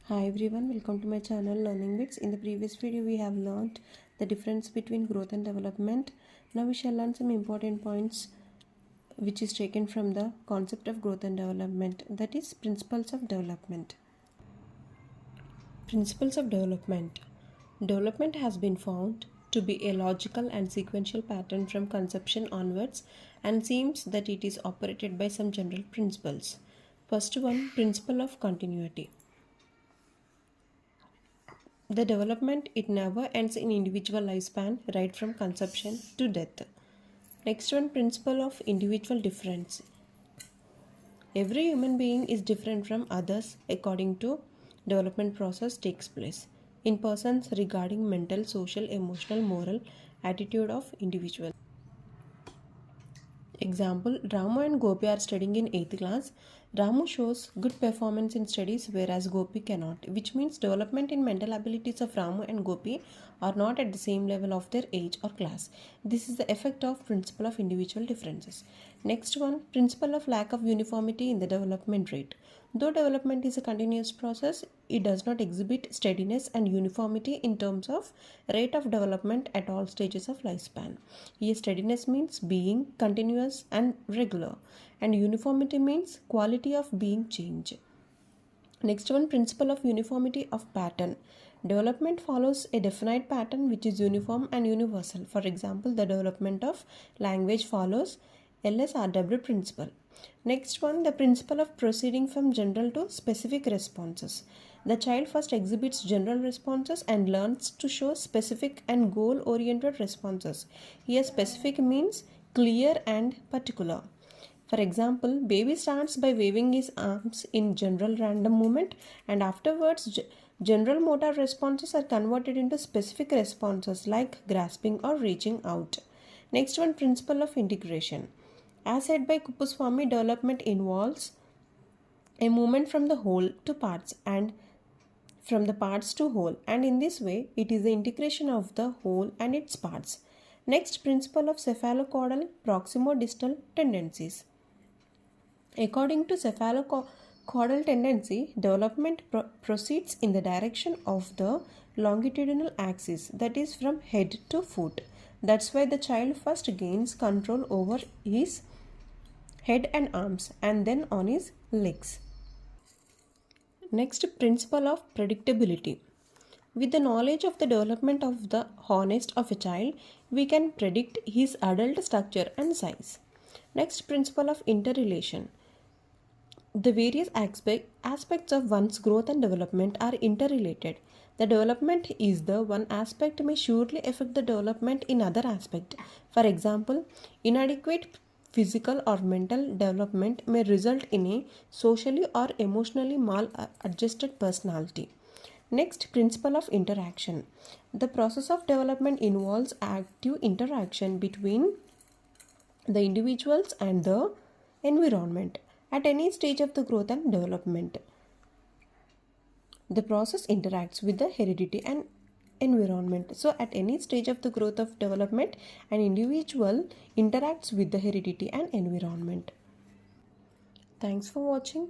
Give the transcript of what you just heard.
Hi everyone, welcome to my channel Learning Bits. In the previous video we have learned the difference between growth and development. Now we shall learn some important points which is taken from the concept of growth and development, that is principles of development. Principles of development. Development has been found to be a logical and sequential pattern from conception onwards and seems that it is operated by some general principles. First one, principle of continuity. The development, it never ends in individual lifespan right from conception to death. Next one, principle of individual difference. Every human being is different from others according to development process takes place in persons regarding mental, social, emotional, moral attitude of individual. Example, Ramu and Gopi are studying in 8th class. Ramu shows good performance in studies whereas Gopi cannot, which means development in mental abilities of Ramu and Gopi are not at the same level of their age or class. This is the effect of principle of individual differences. Next one, principle of lack of uniformity in the development rate. Though development is a continuous process, it does not exhibit steadiness and uniformity in terms of rate of development at all stages of lifespan. Here, steadiness means being continuous and regular, and uniformity means quality of being changed. Next one, principle of uniformity of pattern. Development follows a definite pattern which is uniform and universal. For example, the development of language follows LSRW principle. Next one, the principle of proceeding from general to specific responses. The child first exhibits general responses and learns to show specific and goal-oriented responses. Here, specific means clear and particular. For example, baby starts by waving his arms in general random movement, and afterwards general motor responses are converted into specific responses like grasping or reaching out. Next one, principle of integration. As said by Kuppuswamy, development involves a movement from the whole to parts and from the parts to whole, and in this way it is the integration of the whole and its parts. Next, principle of cephalocaudal proximo-distal tendencies. According to cephalocaudal tendency, development proceeds in the direction of the longitudinal axis, that is from head to foot. That's why the child first gains control over his head and arms and then on his legs. Next, principle of predictability. With the knowledge of the development of the honest of a child, we can predict his adult structure and size. Next, principle of interrelation. The various aspects of one's growth and development are interrelated. The development is the one aspect may surely affect the development in other aspect. For example, inadequate physical or mental development may result in a socially or emotionally maladjusted personality. Next, principle of interaction. The process of development involves active interaction between the individuals and the environment at any stage of the growth and development. The process interacts with the heredity and environment. So at any stage of the growth of development, an individual interacts with the heredity and environment. Thanks for watching.